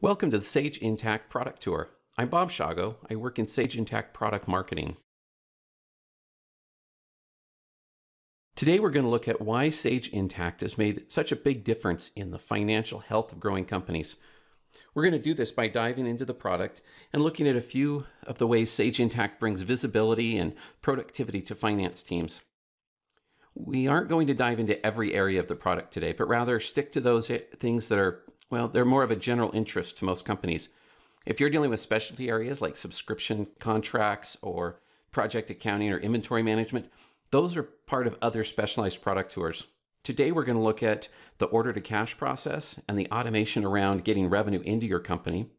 Welcome to the Sage Intacct Product Tour. I'm Bob Shago. I work in Sage Intacct Product Marketing. Today we're going to look at why Sage Intacct has made such a big difference in the financial health of growing companies. We're going to do this by diving into the product and looking at a few of the ways Sage Intacct brings visibility and productivity to finance teams. We aren't going to dive into every area of the product today, but rather stick to those things that are, well, they're more of a general interest to most companies. If you're dealing with specialty areas like subscription contracts or project accounting or inventory management, those are part of other specialized product tours. Today, we're going to look at the order to cash process and the automation around getting revenue into your company.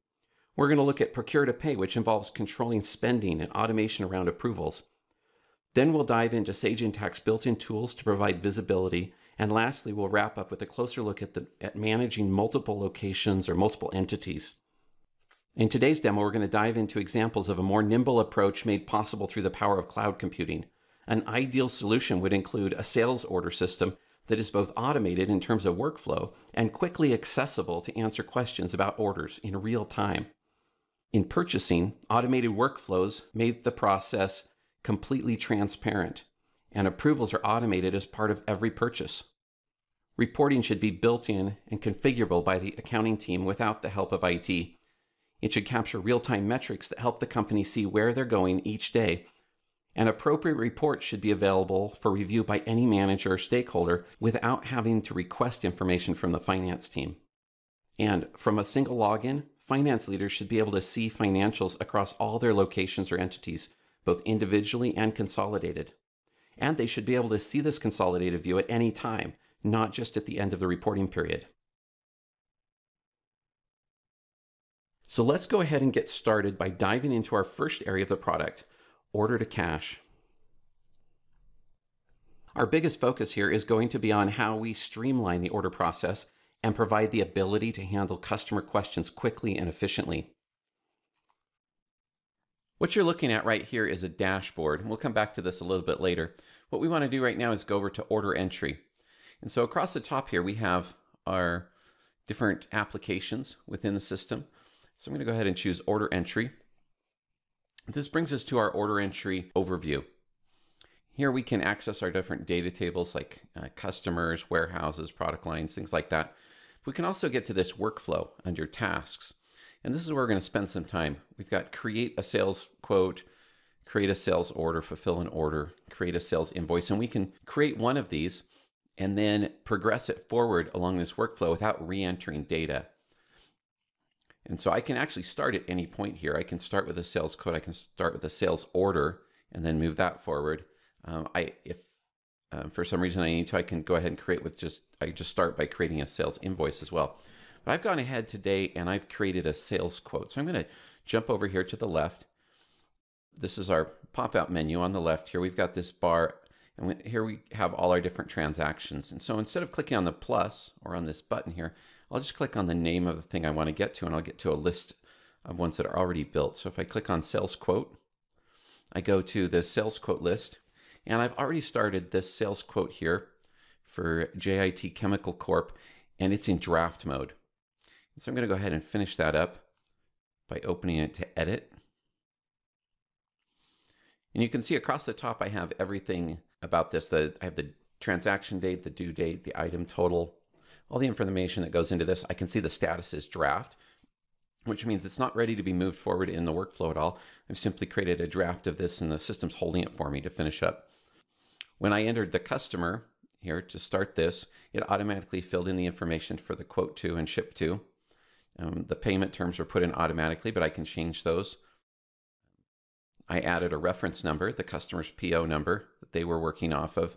We're going to look at procure to pay, which involves controlling spending and automation around approvals. Then we'll dive into Sage Intacct's built-in tools to provide visibility. And lastly, we'll wrap up with a closer look at managing multiple locations or multiple entities. In today's demo, we're going to dive into examples of a more nimble approach made possible through the power of cloud computing. An ideal solution would include a sales order system that is both automated in terms of workflow and quickly accessible to answer questions about orders in real time. In purchasing, automated workflows made the process completely transparent, and approvals are automated as part of every purchase. Reporting should be built in and configurable by the accounting team without the help of IT. It should capture real-time metrics that help the company see where they're going each day. An appropriate report should be available for review by any manager or stakeholder without having to request information from the finance team. And from a single login, finance leaders should be able to see financials across all their locations or entities, both individually and consolidated. And they should be able to see this consolidated view at any time, not just at the end of the reporting period. So let's go ahead and get started by diving into our first area of the product, order to cash. Our biggest focus here is going to be on how we streamline the order process and provide the ability to handle customer questions quickly and efficiently. What you're looking at right here is a dashboard, and we'll come back to this a little bit later. What we want to do right now is go over to order entry. And so across the top here, we have our different applications within the system. So I'm going to go ahead and choose order entry. This brings us to our order entry overview. Here we can access our different data tables like customers, warehouses, product lines, things like that. We can also get to this workflow under tasks. And this is where we're going to spend some time. We've got create a sales quote, create a sales order, fulfill an order, create a sales invoice. And we can create one of these and then progress it forward along this workflow without re-entering data. And so I can actually start at any point here. I can start with a sales quote. I can start with a sales order and then move that forward. If for some reason I need to, I can go ahead and create with I just start by creating a sales invoice as well. But I've gone ahead today and I've created a sales quote. So I'm going to jump over here to the left. This is our pop-out menu on the left here. We've got this bar, and here we have all our different transactions. And so instead of clicking on the plus or on this button here, I'll just click on the name of the thing I want to get to, and I'll get to a list of ones that are already built. So if I click on sales quote, I go to the sales quote list, and I've already started this sales quote here for JIT Chemical Corp, and it's in draft mode. So I'm going to go ahead and finish that up by opening it to edit. And you can see across the top I have everything about this. I have the transaction date, the due date, the item total, all the information that goes into this. I can see the status is draft, which means it's not ready to be moved forward in the workflow at all. I've simply created a draft of this and the system's holding it for me to finish up. When I entered the customer here to start this, it automatically filled in the information for the quote to and ship to. The payment terms were put in automatically, but I can change those. I added a reference number, the customer's PO number that they were working off of.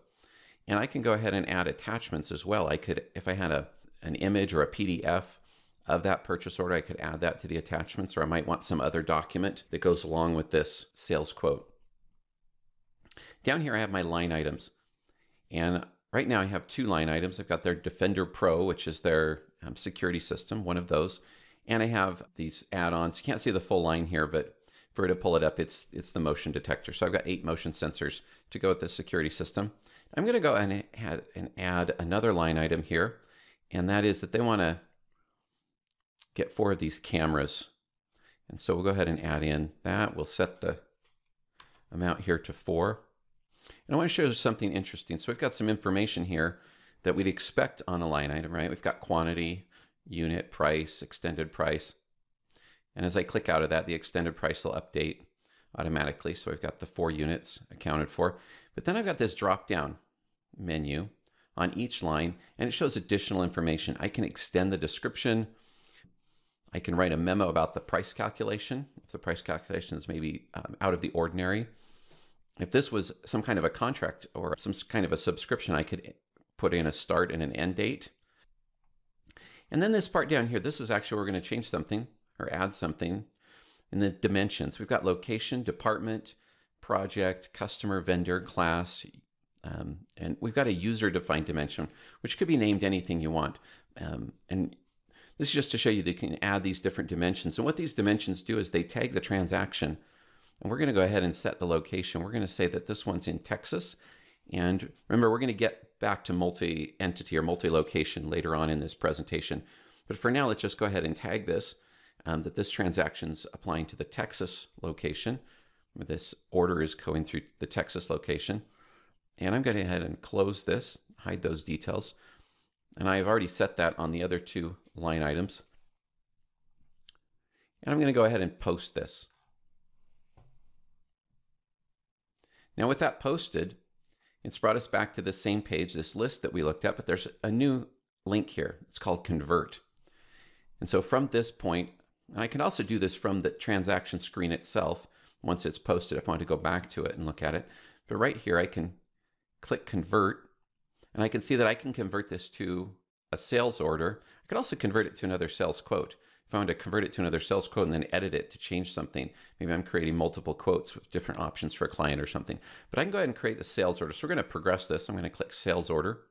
And I can go ahead and add attachments as well. I could, if I had an image or a PDF of that purchase order, I could add that to the attachments, or I might want some other document that goes along with this sales quote. Down here I have my line items. And right now I have two line items. I've got their Defender Pro, which is their security system, one of those. And I have these add-ons. You can't see the full line here, but for it to pull it up, it's the motion detector. So I've got 8 motion sensors to go with the security system. I'm going to go and add another line item here, and that is that they want to get 4 of these cameras. And so we'll go ahead and add in that. We'll set the amount here to 4. And I want to show you something interesting. So we've got some information here that we'd expect on a line item, right? We've got quantity, unit, price, extended price. And as I click out of that, the extended price will update automatically. So I've got the 4 units accounted for. But then I've got this drop-down menu on each line, and it shows additional information. I can extend the description. I can write a memo about the price calculation, if the price calculation is maybe out of the ordinary. If this was some kind of a contract or some kind of a subscription, I could put in a start and an end date. And then this part down here, this is actually, we're going to change something or add something in the dimensions. We've got location, department, project, customer, vendor, class, and we've got a user-defined dimension, which could be named anything you want. And this is just to show you that you can add these different dimensions. And what these dimensions do is they tag the transaction. And we're going to go ahead and set the location. We're going to say that this one's in Texas. And remember, we're going to get back to multi-entity or multi-location later on in this presentation. But for now, let's just go ahead and tag this, that this transaction's applying to the Texas location. This order is going through the Texas location. And I'm going to go ahead and close this, hide those details. And I've already set that on the other 2 line items. And I'm going to go ahead and post this. Now with that posted, it's brought us back to the same page, this list that we looked at, but there's a new link here. It's called Convert. And so from this point, and I can also do this from the transaction screen itself once it's posted if I want to go back to it and look at it. But right here, I can click Convert, and I can see that I can convert this to a sales order. I could also convert it to another sales quote. If I want to convert it to another sales quote and then edit it to change something, maybe I'm creating multiple quotes with different options for a client or something. But I can go ahead and create the sales order. So we're going to progress this. I'm going to click Sales Order.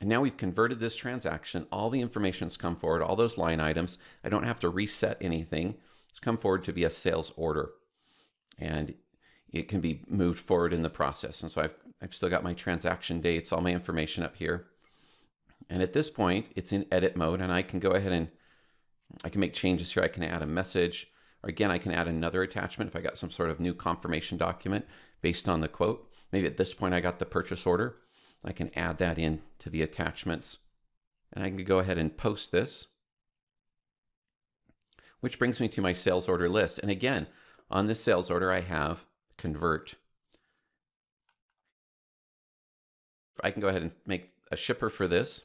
And now we've converted this transaction. All the information's come forward, all those line items. I don't have to reset anything. It's come forward to be a sales order. And it can be moved forward in the process. And so I've still got my transaction dates, all my information up here. And at this point, it's in edit mode, and I can go ahead and I can make changes here. I can add a message, or again, I can add another attachment if I got some sort of new confirmation document based on the quote. Maybe at this point I got the purchase order. I can add that in to the attachments, and I can go ahead and post this, which brings me to my sales order list. And again, on this sales order, I have Convert. I can go ahead and make a shipper for this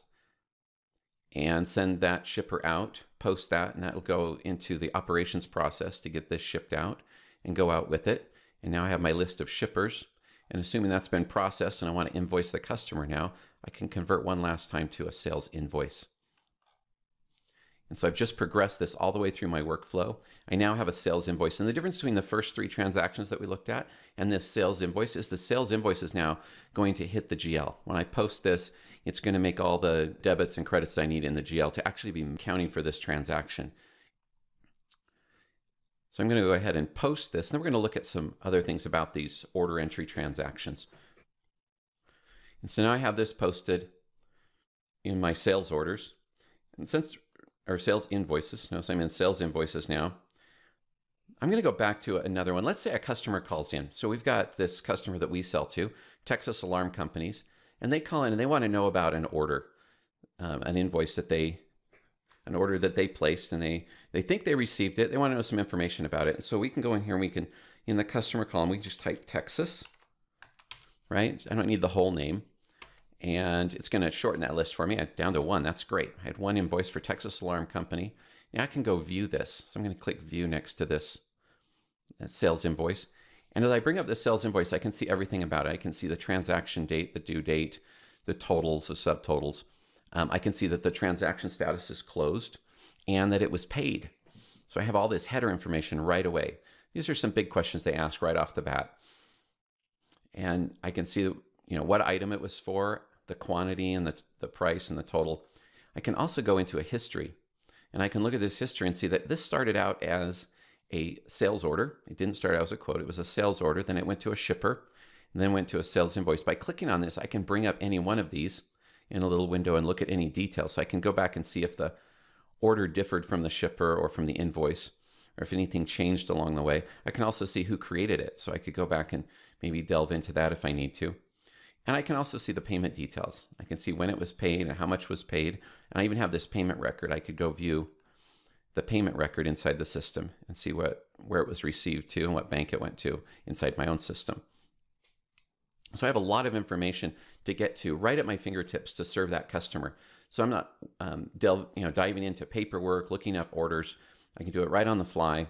and send that shipper out, post that, and that will go into the operations process to get this shipped out and go out with it. And now I have my list of shippers, and assuming that's been processed and I want to invoice the customer now, I can convert one last time to a sales invoice. And so I've just progressed this all the way through my workflow. I now have a sales invoice. And the difference between the first 3 transactions that we looked at and this sales invoice is the sales invoice is now going to hit the GL. When I post this, it's going to make all the debits and credits I need in the GL to actually be accounting for this transaction. So I'm going to go ahead and post this. And then we're going to look at some other things about these order entry transactions. And so now I have this posted in my sales orders. And since our sales invoices, notice I'm in sales invoices now, I'm going to go back to another one. Let's say a customer calls in. So we've got this customer that we sell to, Texas Alarm Companies, and they call in and they want to know about an order, an invoice that an order that they placed, and they think they received it. They want to know some information about it. And so we can go in here and we can, in the customer column, we just type Texas, right? I don't need the whole name. And it's going to shorten that list for me down to 1. That's great. I had 1 invoice for Texas Alarm Company. Now I can go view this. So I'm going to click view next to this sales invoice. And as I bring up the sales invoice, I can see everything about it. I can see the transaction date, the due date, the totals, the subtotals. I can see that the transaction status is closed and that it was paid. So I have all this header information right away. These are some big questions they ask right off the bat. And I can see what item it was for, the quantity and the price and the total. I can also go into a history, and I can look at this history and see that this started out as a sales order. It didn't start out as a quote. It was a sales order. Then it went to a shipper, and then went to a sales invoice. By clicking on this, I can bring up any one of these in a little window and look at any details. So I can go back and see if the order differed from the shipper or from the invoice, or if anything changed along the way. I can also see who created it, so I could go back and maybe delve into that if I need to. And I can also see the payment details. I can see when it was paid and how much was paid. And I even have this payment record. I could go view the payment record inside the system and see where it was received to and what bank it went to inside my own system. So I have a lot of information to get to right at my fingertips to serve that customer. So I'm not diving into paperwork, looking up orders. I can do it right on the fly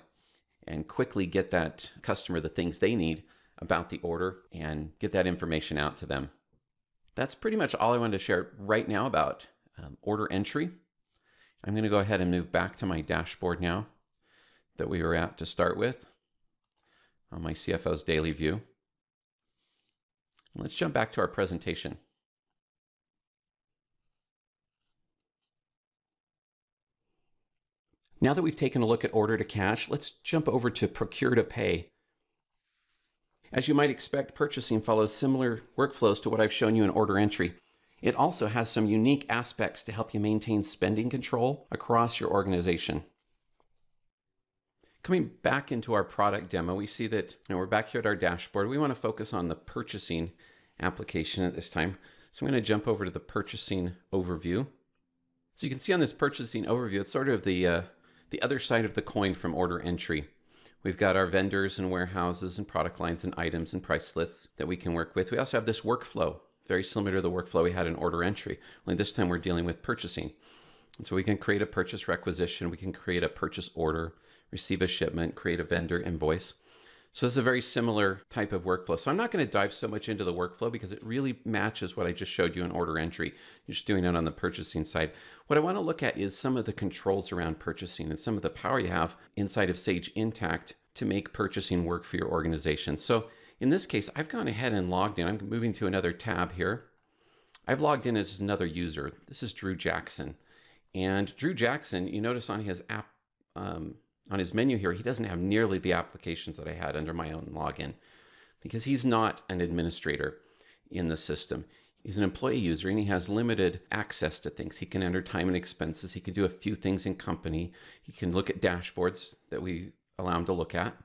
and quickly get that customer the things they need about the order and get that information out to them. That's pretty much all I wanted to share right now about order entry. I'm going to go ahead and move back to my dashboard now that we were at to start with on my CFO's daily view. Let's jump back to our presentation. Now that we've taken a look at order to cash, let's jump over to procure to pay. As you might expect, purchasing follows similar workflows to what I've shown you in order entry. It also has some unique aspects to help you maintain spending control across your organization. Coming back into our product demo, we see that we're back here at our dashboard. We want to focus on the purchasing application at this time. So I'm going to jump over to the purchasing overview. So you can see on this purchasing overview, it's sort of the other side of the coin from order entry. We've got our vendors and warehouses and product lines and items and price lists that we can work with. We also have this workflow, very similar to the workflow we had in order entry, only this time we're dealing with purchasing. And so we can create a purchase requisition, we can create a purchase order, receive a shipment, create a vendor invoice. So it's a very similar type of workflow. So I'm not going to dive so much into the workflow because it really matches what I just showed you in order entry. You're just doing it on the purchasing side. What I want to look at is some of the controls around purchasing and some of the power you have inside of Sage Intacct to make purchasing work for your organization. So in this case, I've gone ahead and logged in. I'm moving to another tab here. I've logged in as another user. This is Drew Jackson. And Drew Jackson, you notice on his app, on his menu here, he doesn't have nearly the applications that I had under my own login because he's not an administrator in the system. He's an employee user and he has limited access to things. He can enter time and expenses. He can do a few things in company. He can look at dashboards that we allow him to look at.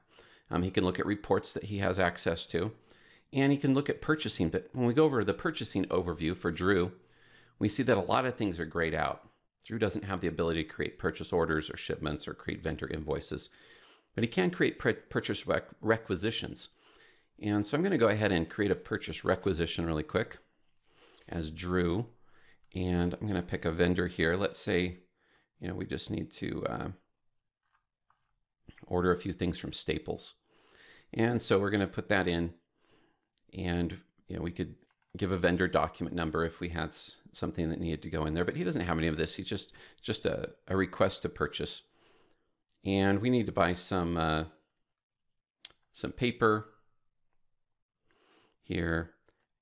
He can look at reports that he has access to, and he can look at purchasing. But when we go over to the purchasing overview for Drew, we see that a lot of things are grayed out. Drew doesn't have the ability to create purchase orders or shipments or create vendor invoices, but he can create purchase requisitions. And so I'm going to go ahead and create a purchase requisition really quick as Drew. And I'm going to pick a vendor here. Let's say, we just need to order a few things from Staples. And so we're going to put that in, and we could give a vendor document number if we had something that needed to go in there, but he doesn't have any of this. He's just a request to purchase. And we need to buy some paper here.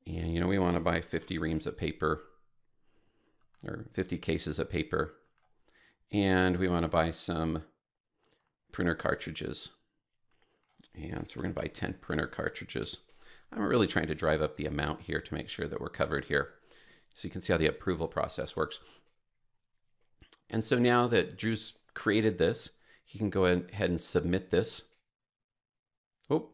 And we want to buy 50 reams of paper or 50 cases of paper. And we want to buy some printer cartridges. And so we're going to buy 10 printer cartridges. I'm really trying to drive up the amount here to make sure that we're covered here. So you can see how the approval process works. And so now that Drew's created this, he can go ahead and submit this. Oh,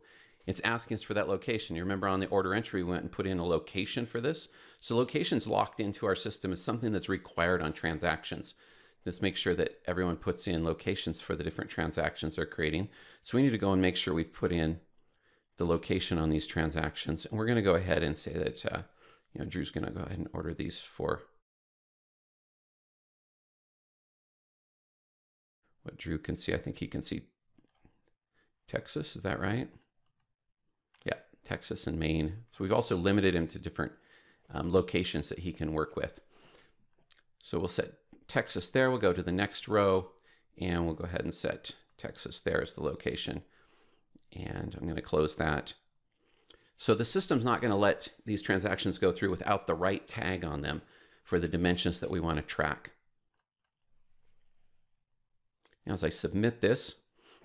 it's asking us for that location. You remember on the order entry, we went and put in a location for this. So location's locked into our system as something that's required on transactions. Just make sure that everyone puts in locations for the different transactions they're creating. So we need to go and make sure we've put in the location on these transactions. And we're going to go ahead and say that Drew's going to go ahead and order these for what Drew can see. I think he can see Texas. Is that right? Yeah, Texas and Maine. So we've also limited him to different locations that he can work with. So we'll set Texas there. We'll go to the next row and we'll go ahead and set Texas there as the location. And I'm going to close that. So the system's not going to let these transactions go through without the right tag on them for the dimensions that we want to track. Now, as I submit this,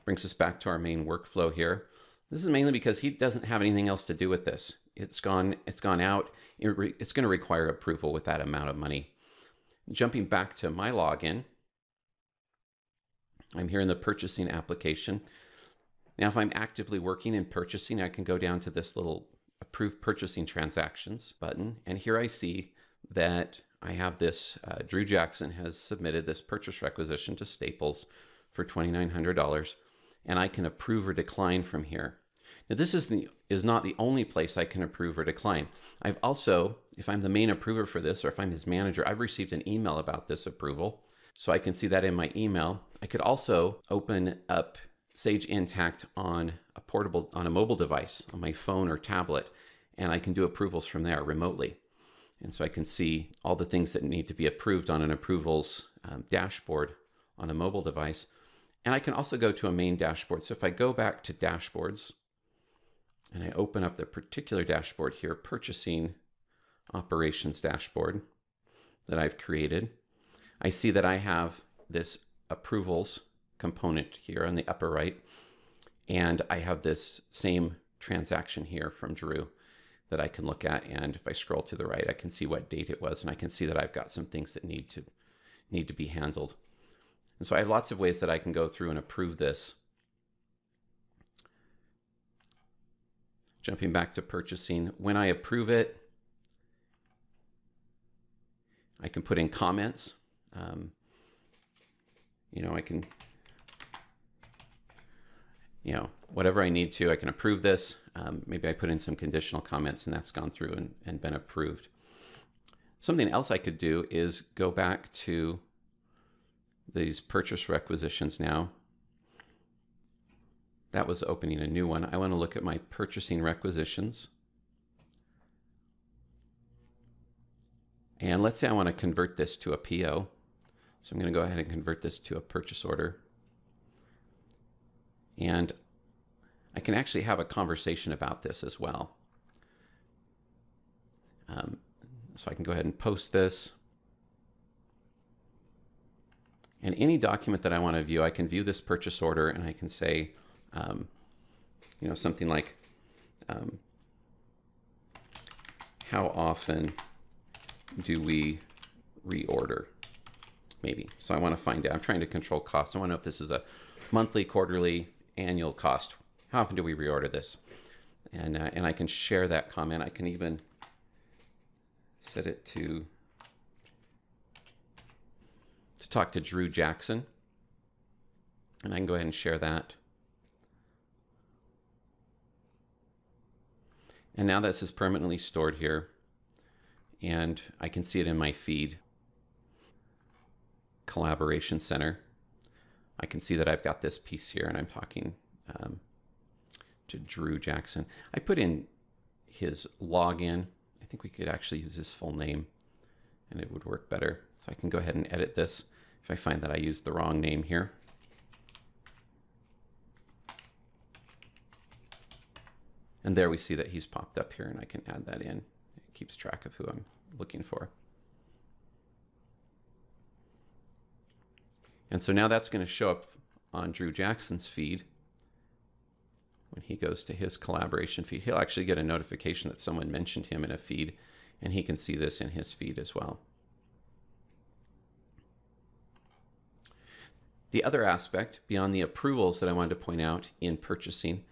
brings us back to our main workflow here. This is mainly because he doesn't have anything else to do with this. It's gone out. It's going to require approval with that amount of money. Jumping back to my login, I'm here in the purchasing application. Now, if I'm actively working in purchasing, I can go down to this little Approve Purchasing Transactions button. And here I see that I have this, Drew Jackson has submitted this purchase requisition to Staples for $2,900, and I can approve or decline from here. Now, this is not the only place I can approve or decline. I've also, if I'm the main approver for this, or if I'm his manager, I've received an email about this approval, so I can see that in my email. I could also open up Sage Intacct on a mobile device, on my phone or tablet, and I can do approvals from there remotely. And so I can see all the things that need to be approved on an approvals dashboard on a mobile device. And I can also go to a main dashboard. So if I go back to dashboards and I open up the particular dashboard here, purchasing operations dashboard that I've created, I see that I have this approvals component here on the upper right, and I have this same transaction here from Drew that I can look at, and if I scroll to the right, I can see what date it was, and I can see that I've got some things that need to be handled. And so I have lots of ways that I can go through and approve this. Jumping back to purchasing, when I approve it, I can put in comments. I can, whatever I need to, I can approve this. Maybe I put in some conditional comments and that's gone through and been approved. Something else I could do is go back to these purchase requisitions now. That was opening a new one. I want to look at my purchasing requisitions. And let's say I want to convert this to a PO. So I'm going to go ahead and convert this to a purchase order. And I can actually have a conversation about this as well. So I can go ahead and post this. And any document that I want to view, I can view this purchase order and I can say, something like, how often do we reorder? Maybe. So I want to find out. I'm trying to control costs. I want to know if this is a monthly, quarterly, annual cost. How often do we reorder this? And I can share that comment. I can even set it to talk to Drew Jackson. And I can go ahead and share that. And now this is permanently stored here. And I can see it in my feed. Collaboration Center. I can see that I've got this piece here and I'm talking to Drew Jackson. I put in his login. I think we could actually use his full name and it would work better. So I can go ahead and edit this if I find that I used the wrong name here. And there we see that he's popped up here and I can add that in. It keeps track of who I'm looking for. And so now that's going to show up on Drew Jackson's feed. When he goes to his collaboration feed, he'll actually get a notification that someone mentioned him in a feed, and he can see this in his feed as well. The other aspect, beyond the approvals that I wanted to point out in purchasing,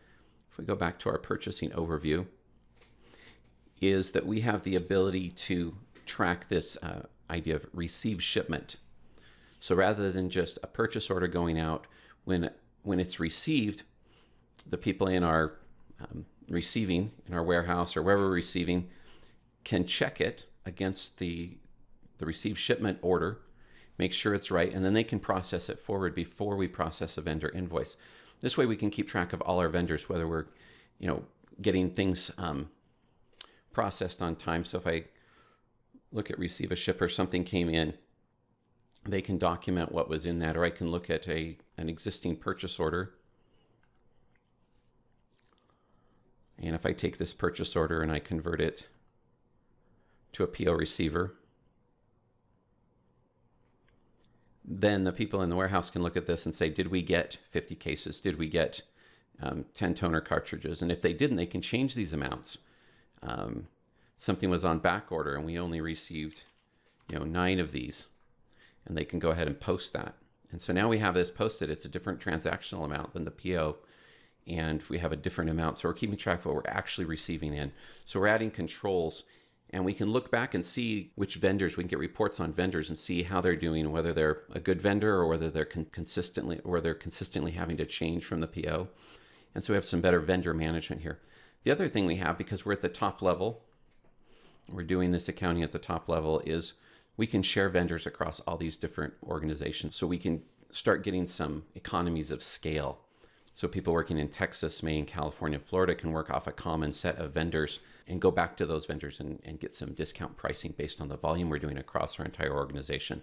if we go back to our purchasing overview, is that we have the ability to track this idea of receive shipment. So rather than just a purchase order going out, when it's received, the people in our receiving, in our warehouse or wherever we're receiving, can check it against the received shipment order, make sure it's right, and then they can process it forward before we process a vendor invoice. This way we can keep track of all our vendors, whether we're getting things processed on time. So if I look at receive a shipper, something came in, they can document what was in that, or I can look at an existing purchase order. And if I take this purchase order and I convert it to a PO receiver, then the people in the warehouse can look at this and say, did we get 50 cases? Did we get 10 toner cartridges? And if they didn't, they can change these amounts. Something was on back order and we only received 9 of these, and they can go ahead and post that. And so now we have this posted. It's a different transactional amount than the PO, and we have a different amount. So we're keeping track of what we're actually receiving in. So we're adding controls, and we can look back and see which vendors, we can get reports on vendors and see how they're doing, whether they're a good vendor or whether they're consistently having to change from the PO. And so we have some better vendor management here. The other thing we have, because we're at the top level, we're doing this accounting at the top level, is we can share vendors across all these different organizations. So we can start getting some economies of scale. So people working in Texas, Maine, California, Florida can work off a common set of vendors and go back to those vendors and get some discount pricing based on the volume we're doing across our entire organization.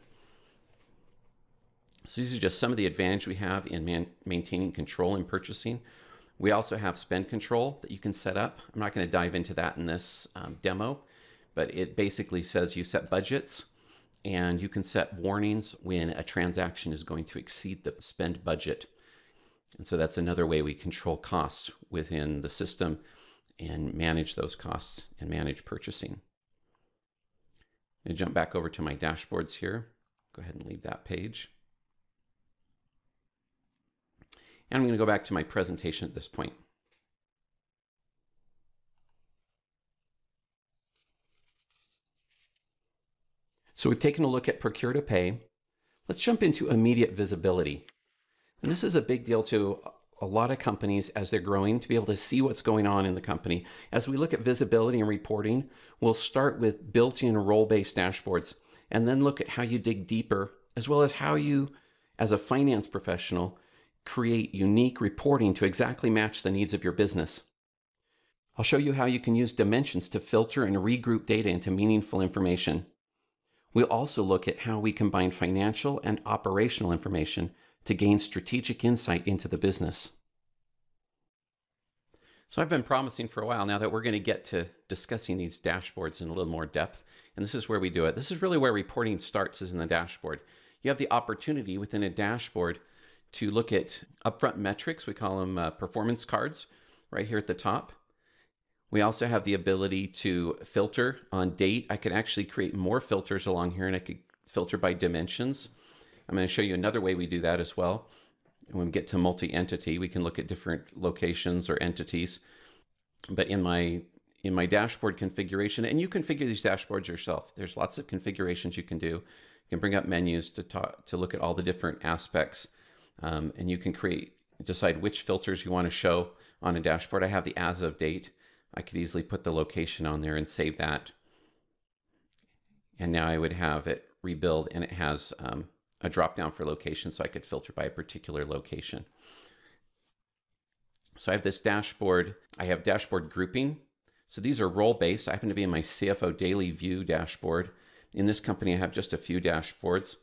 So these are just some of the advantage we have in maintaining control in purchasing. We also have spend control that you can set up. I'm not going to dive into that in this demo, but it basically says you set budgets and you can set warnings when a transaction is going to exceed the spend budget. And so that's another way we control costs within the system and manage those costs and manage purchasing. I'm going to jump back over to my dashboards here. Go ahead and leave that page. And I'm going to go back to my presentation at this point. So we've taken a look at procure to pay. Let's jump into immediate visibility. And this is a big deal to a lot of companies as they're growing, to be able to see what's going on in the company. As we look at visibility and reporting, we'll start with built-in role-based dashboards and then look at how you dig deeper, as well as how you, as a finance professional, create unique reporting to exactly match the needs of your business. I'll show you how you can use dimensions to filter and regroup data into meaningful information. We'll also look at how we combine financial and operational information to gain strategic insight into the business. So I've been promising for a while now that we're going to get to discussing these dashboards in a little more depth, and this is where we do it. This is really where reporting starts, is in the dashboard. You have the opportunity within a dashboard to look at upfront metrics. We call them performance cards right here at the top. We also have the ability to filter on date. I could actually create more filters along here, and I could filter by dimensions. I'm going to show you another way we do that as well. And when we get to multi-entity, we can look at different locations or entities. But in my dashboard configuration, and you configure these dashboards yourself. There's lots of configurations you can do. You can bring up menus to look at all the different aspects. And you can decide which filters you want to show on a dashboard. I have the as of date. I could easily put the location on there and save that. And now I would have it rebuild, and it has a drop down for location, so I could filter by a particular location. So I have this dashboard. I have dashboard grouping. So these are role-based. I happen to be in my CFO daily view dashboard. In this company, I have just a few dashboards.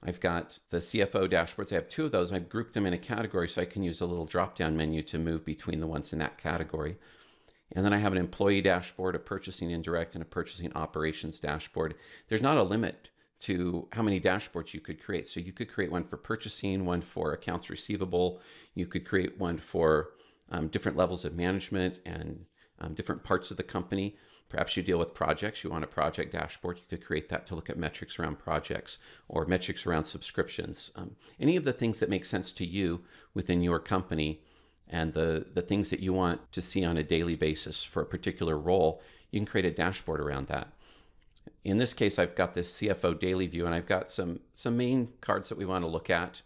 I've got the CFO dashboards. I have two of those. I've grouped them in a category so I can use a little drop-down menu to move between the ones in that category. And then I have an employee dashboard, a purchasing indirect, and a purchasing operations dashboard. There's not a limit to how many dashboards you could create. So you could create one for purchasing, one for accounts receivable. You could create one for different levels of management and different parts of the company. Perhaps you deal with projects. You want a project dashboard. You could create that to look at metrics around projects or metrics around subscriptions. Any of the things that make sense to you within your company and the things that you want to see on a daily basis for a particular role, you can create a dashboard around that. In this case, I've got this CFO daily view, and I've got some main cards that we want to look at.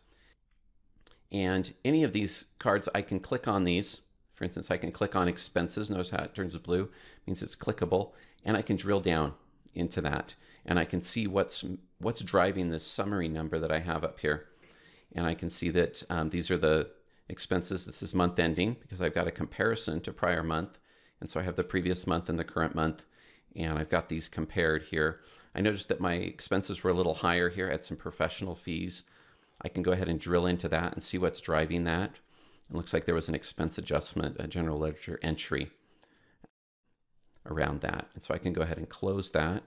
And any of these cards, I can click on these. For instance, I can click on expenses. Notice how it turns blue. It means it's clickable. And I can drill down into that. And I can see what's driving this summary number that I have up here. And I can see that these are the expenses. This is month ending because I've got a comparison to prior month. And so I have the previous month and the current month. And I've got these compared here. I noticed that my expenses were a little higher here. I had some professional fees. I can go ahead and drill into that and see what's driving that. It looks like there was an expense adjustment, a general ledger entry around that. And so I can go ahead and close that.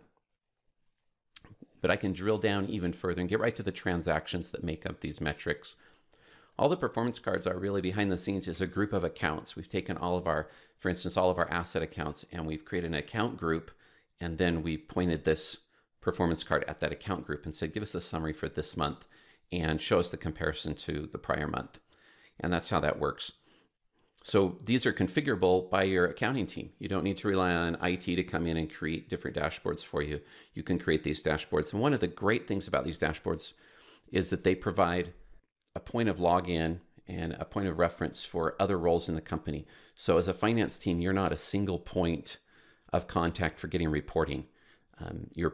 But I can drill down even further and get right to the transactions that make up these metrics. All the performance cards are really behind the scenes is a group of accounts. We've taken all of our, for instance, all of our asset accounts, and we've created an account group. And then we've pointed this performance card at that account group and said, give us the summary for this month. and show us the comparison to the prior month. And that's how that works. So these are configurable by your accounting team. You don't need to rely on IT to come in and create different dashboards for you. You can create these dashboards. And one of the great things about these dashboards is that they provide a point of login and a point of reference for other roles in the company. So as a finance team, you're not a single point of contact for getting reporting. You're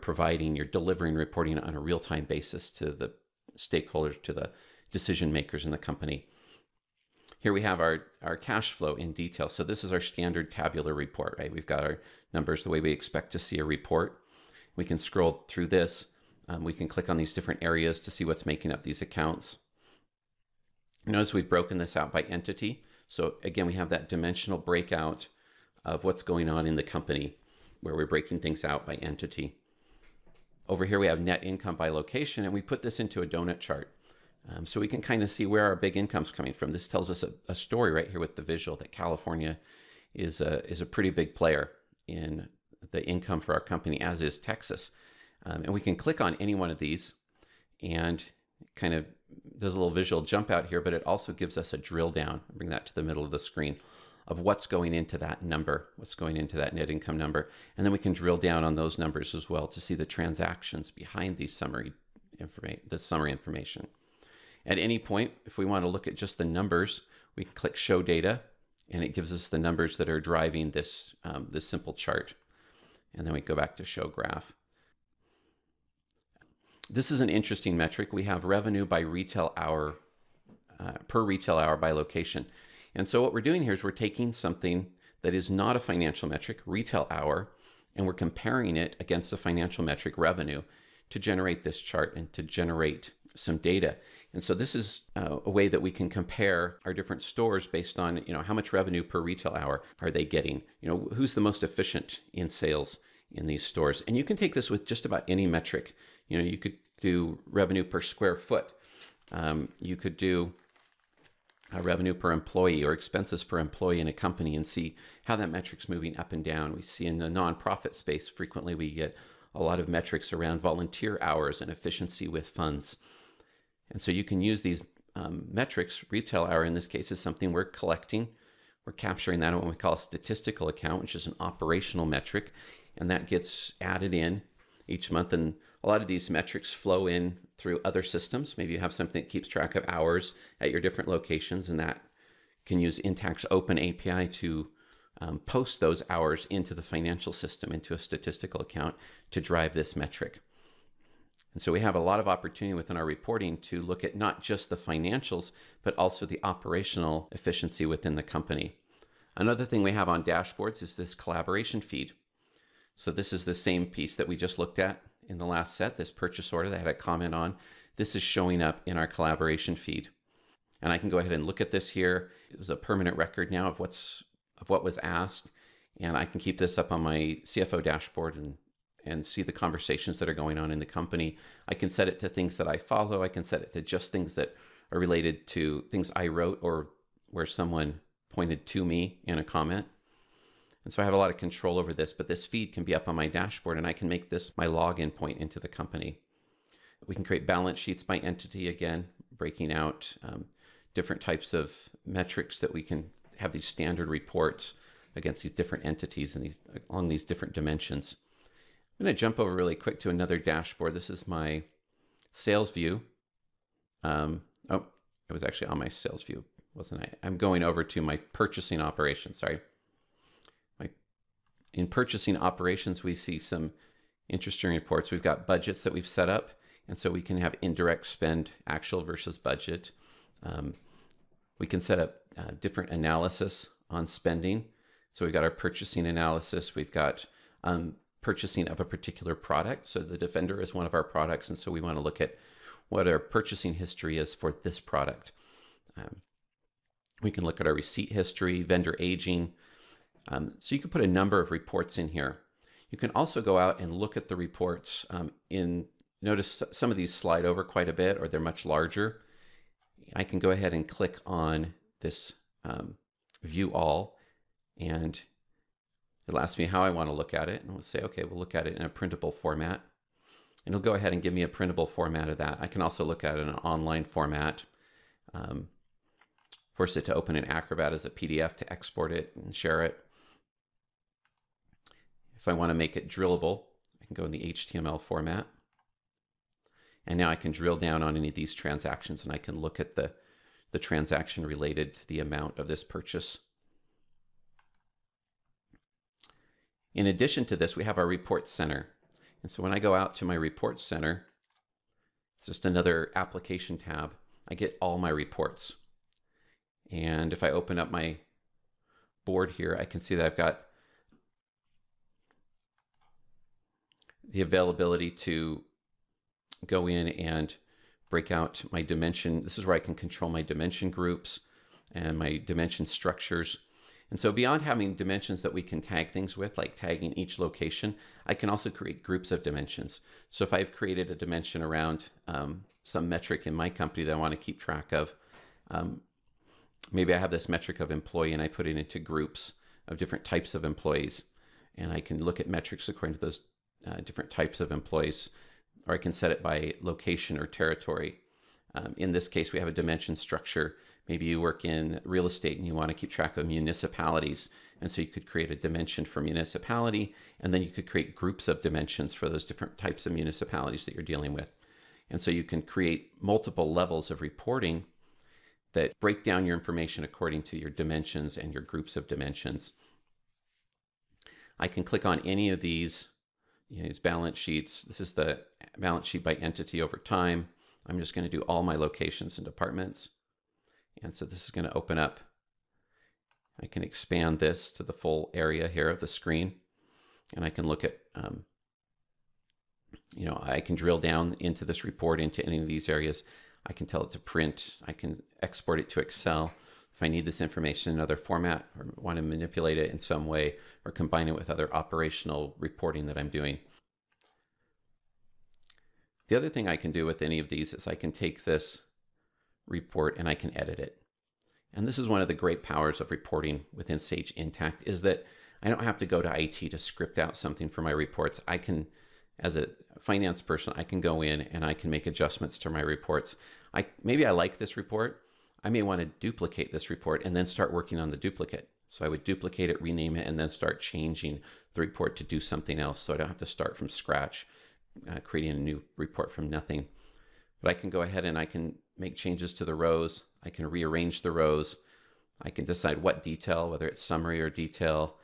delivering reporting on a real-time basis to the stakeholders, to the decision makers in the company. Here we have our cash flow in detail. So this is our standard tabular report, right? We've got our numbers the way we expect to see a report. We can scroll through this. We can click on these different areas to see what's making up these accounts. Notice we've broken this out by entity. So again, we have that dimensional breakout of what's going on in the company where we're breaking things out by entity. Over here, we have net income by location, and we put this into a donut chart. So we can kind of see where our big income's coming from. This tells us a story right here with the visual that California is a pretty big player in the income for our company, as is Texas. And we can click on any one of these and kind of does a little visual jump out here, but it also gives us a drill down. I'll bring that to the middle of the screen of what's going into that number, what's going into that net income number. And then we can drill down on those numbers as well to see the transactions behind these summary information. At any point, if we want to look at just the numbers, we can click Show Data, and it gives us the numbers that are driving this, this simple chart. And then we go back to Show Graph. This is an interesting metric. We have revenue by retail hour, per retail hour by location. And so what we're doing here is we're taking something that is not a financial metric, retail hour, and we're comparing it against the financial metric revenue to generate this chart and to generate some data. And so this is a way that we can compare our different stores based on, how much revenue per retail hour are they getting? Who's the most efficient in sales in these stores? And you can take this with just about any metric. You could do revenue per square foot. You could do revenue per employee or expenses per employee in a company and see how that metric's moving up and down. We see in the nonprofit space, frequently we get a lot of metrics around volunteer hours and efficiency with funds. And so you can use these metrics. Retail hour in this case is something we're collecting. We're capturing that in what we call a statistical account, which is an operational metric, and that gets added in each month. And a lot of these metrics flow in through other systems. Maybe you have something that keeps track of hours at your different locations, and that can use Intacct's open API to post those hours into the financial system, into a statistical account to drive this metric. And so we have a lot of opportunity within our reporting to look at not just the financials, but also the operational efficiency within the company. Another thing we have on dashboards is this collaboration feed. So this is the same piece that we just looked at in the last set, this purchase order that I had a comment on. This is showing up in our collaboration feed. And I can go ahead and look at this here. It was a permanent record now of what was asked. And I can keep this up on my CFO dashboard and see the conversations that are going on in the company. I can set it to things that I follow. I can set it to just things that are related to things I wrote or where someone pointed to me in a comment. And so I have a lot of control over this, but this feed can be up on my dashboard and I can make this my login point into the company. We can create balance sheets by entity again, breaking out different types of metrics that we can have these standard reports against these different entities and along these different dimensions. I'm going to jump over really quick to another dashboard. This is my sales view. Oh, it was actually on my sales view, wasn't I? I'm going over to my purchasing operations, sorry. In purchasing operations, we see some interesting reports. We've got budgets that we've set up, and so we can have indirect spend, actual versus budget. We can set up different analysis on spending. So we've got our purchasing analysis. We've got purchasing of a particular product. So the Defender is one of our products, and so we want to look at what our purchasing history is for this product. We can look at our receipt history, vendor aging. So you can put a number of reports in here. You can also go out and look at the reports notice some of these slide over quite a bit, or they're much larger. I can go ahead and click on this view all, and it'll ask me how I want to look at it. And we'll say, okay, we'll look at it in a printable format. And it'll go ahead and give me a printable format of that. I can also look at an online format, force it to open in Acrobat as a PDF to export it and share it. If I want to make it drillable, I can go in the HTML format. And now I can drill down on any of these transactions, and I can look at the transaction related to the amount of this purchase. In addition to this, we have our report center. And so when I go out to my report center, it's just another application tab. I get all my reports. And if I open up my board here, I can see that I've got the availability to go in and break out my dimension. This is where I can control my dimension groups and my dimension structures. And so beyond having dimensions that we can tag things with, like tagging each location, I can also create groups of dimensions. So if I've created a dimension around some metric in my company that I want to keep track of, maybe I have this metric of employee and I put it into groups of different types of employees. And I can look at metrics according to those different types of employees, or I can set it by location or territory. In this case, we have a dimension structure. Maybe you work in real estate and you want to keep track of municipalities. And so you could create a dimension for municipality, and then you could create groups of dimensions for those different types of municipalities that you're dealing with. And so you can create multiple levels of reporting that break down your information according to your dimensions and your groups of dimensions. I can click on any of these, these balance sheets. This is the balance sheet by entity over time. I'm just going to do all my locations and departments. And so this is going to open up. I can expand this to the full area here of the screen. And I can look at, I can drill down into this report into any of these areas. I can tell it to print. I can export it to Excel. If I need this information in another format or want to manipulate it in some way or combine it with other operational reporting that I'm doing. The other thing I can do with any of these is I can take this report and I can edit it. And this is one of the great powers of reporting within Sage Intacct, is that I don't have to go to IT to script out something for my reports. I can, as a finance person, I can go in and I can make adjustments to my reports. Maybe I like this report. I may want to duplicate this report and then start working on the duplicate. So I would duplicate it, rename it, and then start changing the report to do something else. So I don't have to start from scratch, creating a new report from nothing. But I can go ahead and I can make changes to the rows. I can rearrange the rows. I can decide what detail, whether it's summary or detail,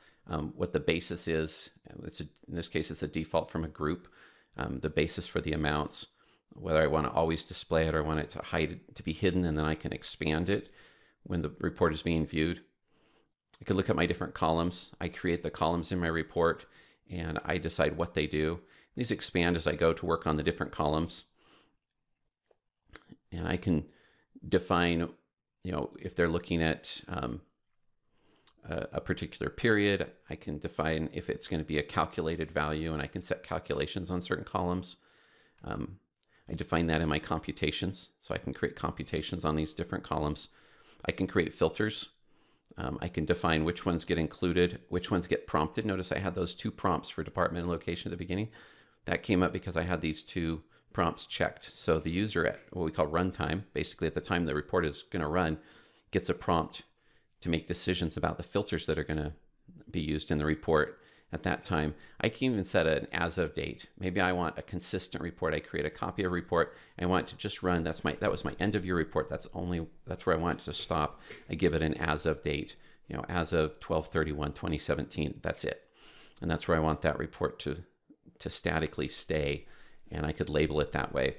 what the basis is. In this case, it's a default from a group, the basis for the amounts, whether I want to always display it or I want it to hide it, to be hidden, and then I can expand it when the report is being viewed. I can look at my different columns. I create the columns in my report and I decide what they do. These expand as I go to work on the different columns. And I can define, if they're looking at a particular period, I can define if it's going to be a calculated value, and I can set calculations on certain columns. I define that in my computations, so I can create computations on these different columns. I can create filters. I can define which ones get included, which ones get prompted. Notice I had those two prompts for department and location at the beginning. That came up because I had these two prompts checked. So the user at what we call runtime, basically at the time the report is going to run, gets a prompt to make decisions about the filters that are going to be used in the report at that time. I can even set an as of date. Maybe I want a consistent report. I create a copy of a report. I want it to just run. That was my end of year report. That's where I want it to stop. I give it an as of date, as of 12/31/2017. That's it. And that's where I want that report to statically stay. And I could label it that way.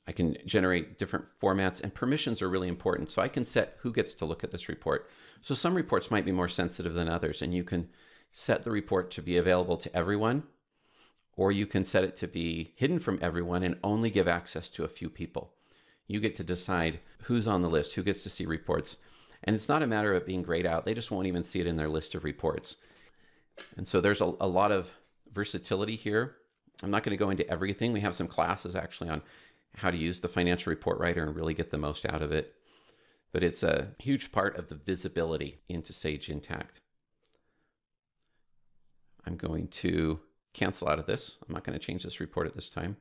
I can generate different formats, and permissions are really important. So I can set who gets to look at this report. So some reports might be more sensitive than others, and you can set the report to be available to everyone, or you can set it to be hidden from everyone and only give access to a few people. You get to decide who's on the list, who gets to see reports. And it's not a matter of it being grayed out. They just won't even see it in their list of reports. And so there's a lot of versatility here. I'm not going to go into everything. We have some classes actually on how to use the financial report writer and really get the most out of it. But it's a huge part of the visibility into Sage Intacct. I'm going to cancel out of this. I'm not going to change this report at this time.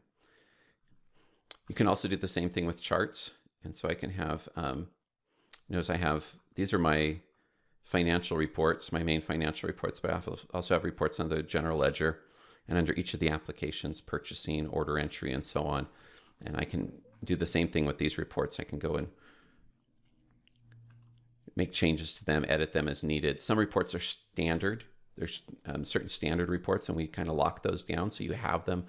You can also do the same thing with charts. And so I can have, notice I have, these are my financial reports, my main financial reports, but I also have reports under the general ledger and under each of the applications, purchasing, order entry, and so on. And I can do the same thing with these reports. I can go and make changes to them, edit them as needed. Some reports are standard. There's certain standard reports, and we kind of lock those down so you have them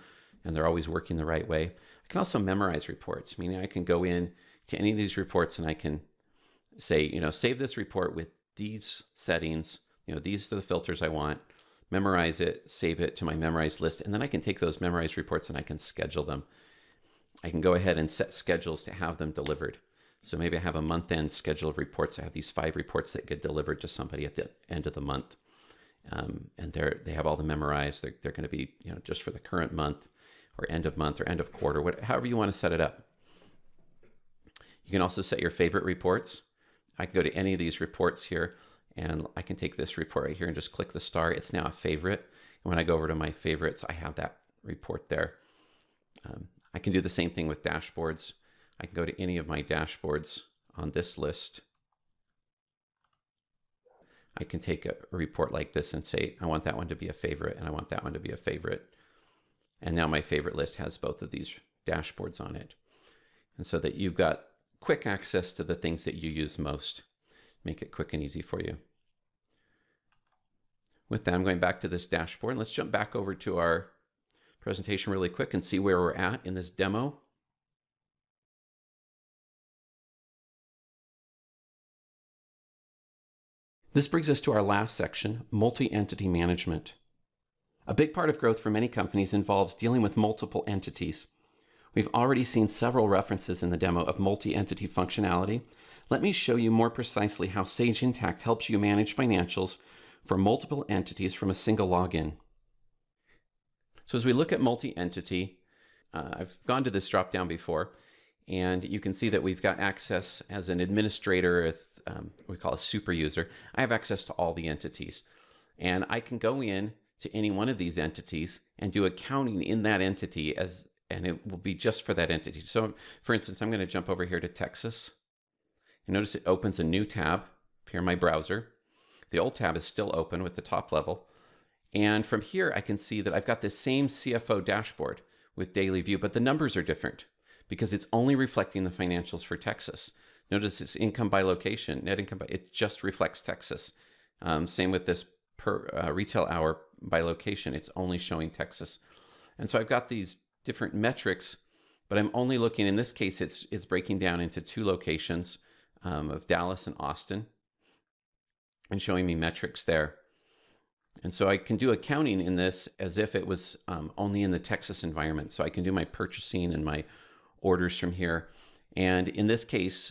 and they're always working the right way. I can also memorize reports, meaning I can go in to any of these reports and I can say, you know, save this report with these settings, you know, these are the filters I want, memorize it, save it to my memorized list, and then I can take those memorized reports and I can schedule them. I can go ahead and set schedules to have them delivered. So maybe I have a month-end schedule of reports. I have these 5 reports that get delivered to somebody at the end of the month. And they have all the memorized. They're going to be, you know, just for the current month or end of quarter, however you want to set it up. You can also set your favorite reports. I can go to any of these reports here, and I can take this report right here and just click the star. It's now a favorite. And when I go over to my favorites, I have that report there. I can do the same thing with dashboards. I can go to any of my dashboards on this list. I can take a report like this and say, I want that one to be a favorite, and I want that one to be a favorite. And now my favorite list has both of these dashboards on it. And so that you've got quick access to the things that you use most. Make it quick and easy for you. With that, I'm going back to this dashboard. Let's jump back over to our presentation really quick and see where we're at in this demo. This brings us to our last section, multi-entity management. A big part of growth for many companies involves dealing with multiple entities. We've already seen several references in the demo of multi-entity functionality. Let me show you more precisely how Sage Intacct helps you manage financials for multiple entities from a single login. So as we look at multi-entity, I've gone to this drop down before, and you can see that we've got access as an administrator with we call a super user. I have access to all the entities, and I can go in to any one of these entities and do accounting in that entity and it will be just for that entity. So for instance, I'm going to jump over here to Texas. You notice it opens a new tab here in my browser. The old tab is still open with the top level. And from here, I can see that I've got this same CFO dashboard with daily view, but the numbers are different because it's only reflecting the financials for Texas. Notice it's income by location, net income it just reflects Texas. Same with this per retail hour by location, it's only showing Texas. And so I've got these different metrics, but I'm only looking, in this case, it's breaking down into 2 locations of Dallas and Austin and showing me metrics there. And so I can do accounting in this as if it was only in the Texas environment. So I can do my purchasing and my orders from here. And in this case,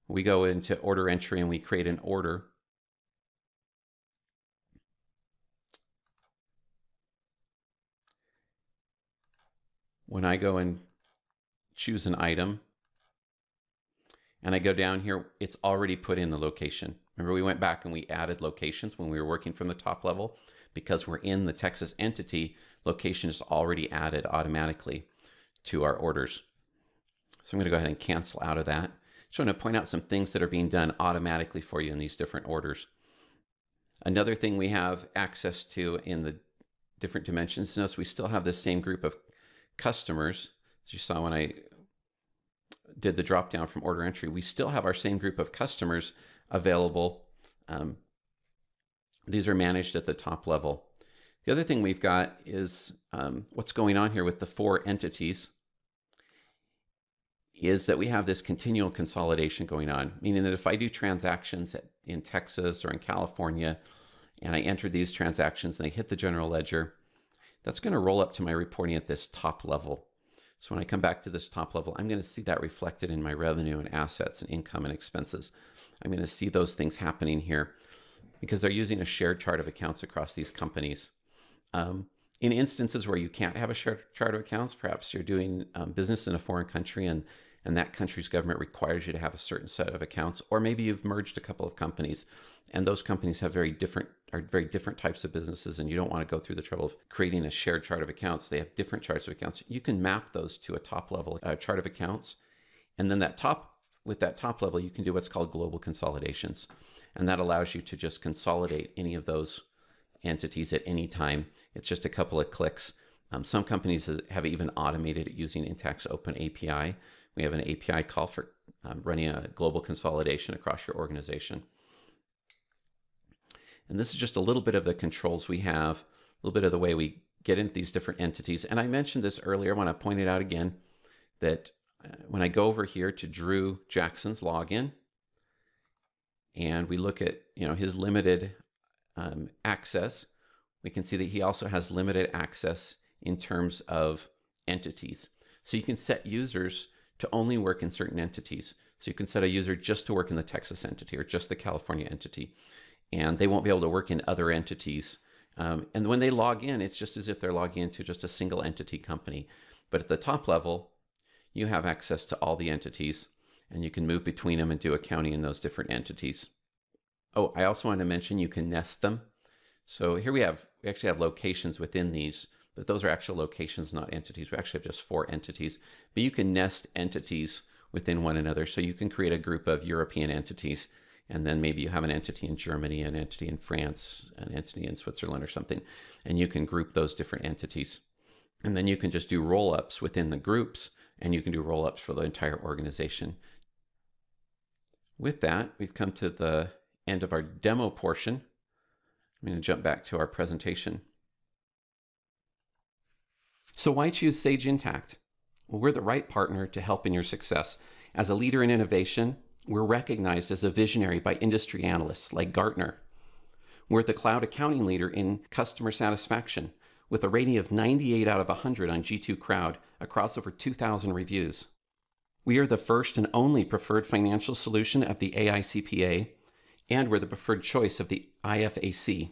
we go into order entry and we create an order. When I go and choose an item and I go down here, it's already put in the location. Remember, we went back and we added locations when we were working from the top level. Because we're in the Texas entity, location is already added automatically to our orders. So I'm going to go ahead and cancel out of that. Just want to point out some things that are being done automatically for you in these different orders. Another thing we have access to in the different dimensions, notice we still have the same group of customers. As you saw when I did the drop down from order entry, we still have our same group of customers available. These are managed at the top level. The other thing we've got is what's going on here with the 4 entities is that we have this continual consolidation going on, meaning that if I do transactions in Texas or in California, and I enter these transactions and I hit the general ledger, that's going to roll up to my reporting at this top level. So when I come back to this top level, I'm going to see that reflected in my revenue and assets and income and expenses. I'm going to see those things happening here because they're using a shared chart of accounts across these companies. In instances where you can't have a shared chart of accounts, perhaps you're doing business in a foreign country and and that country's government requires you to have a certain set of accounts, or maybe you've merged a couple of companies and those companies have very different types of businesses, and you don't want to go through the trouble of creating a shared chart of accounts. They have different charts of accounts. You can map those to a top level chart of accounts, and then with that top level, you can do what's called global consolidations, and that allows you to just consolidate any of those entities at any time. It's just a couple of clicks. Some companies have even automated it using Intacct's open API. We have an API call for running a global consolidation across your organization. And this is just a little bit of the controls we have, a little bit of the way we get into these different entities. And I mentioned this earlier when I pointed out again that when I go over here to Drew Jackson's login, and we look at his limited access, we can see that he also has limited access in terms of entities. So you can set users to only work in certain entities. So you can set a user just to work in the Texas entity or just the California entity, and they won't be able to work in other entities. And when they log in, it's just as if they're logging into just a single entity company. But at the top level, you have access to all the entities, and you can move between them and do accounting in those different entities. Oh, I also wanted to mention you can nest them. So here we actually have locations within these, but those are actual locations, not entities. We actually have just 4 entities, but you can nest entities within one another. So you can create a group of European entities, and then maybe you have an entity in Germany, an entity in France, an entity in Switzerland or something, and you can group those different entities. And then you can just do roll-ups within the groups, and you can do roll-ups for the entire organization. With that, we've come to the end of our demo portion. I'm going to jump back to our presentation. So why choose Sage Intacct? Well, we're the right partner to help in your success. As a leader in innovation, we're recognized as a visionary by industry analysts like Gartner. We're the cloud accounting leader in customer satisfaction with a rating of 98 out of 100 on G2 Crowd across over 2,000 reviews. We are the first and only preferred financial solution of the AICPA, and we're the preferred choice of the IFAC.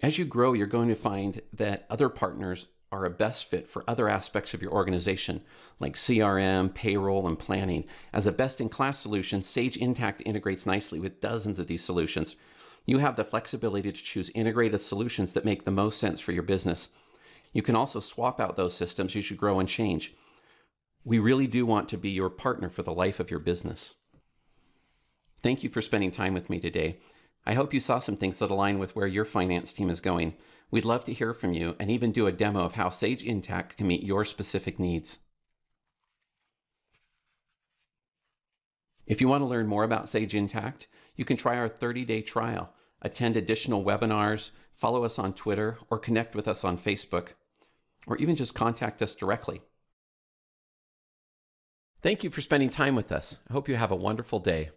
As you grow, you're going to find that other partners are a best fit for other aspects of your organization, like CRM, payroll, and planning. As a best-in-class solution, Sage Intacct integrates nicely with dozens of these solutions. You have the flexibility to choose integrated solutions that make the most sense for your business. You can also swap out those systems as you grow and change. We really do want to be your partner for the life of your business. Thank you for spending time with me today. I hope you saw some things that align with where your finance team is going. We'd love to hear from you and even do a demo of how Sage Intacct can meet your specific needs. If you want to learn more about Sage Intacct, you can try our 30-day trial, attend additional webinars, follow us on Twitter, or connect with us on Facebook, or even just contact us directly. Thank you for spending time with us. I hope you have a wonderful day.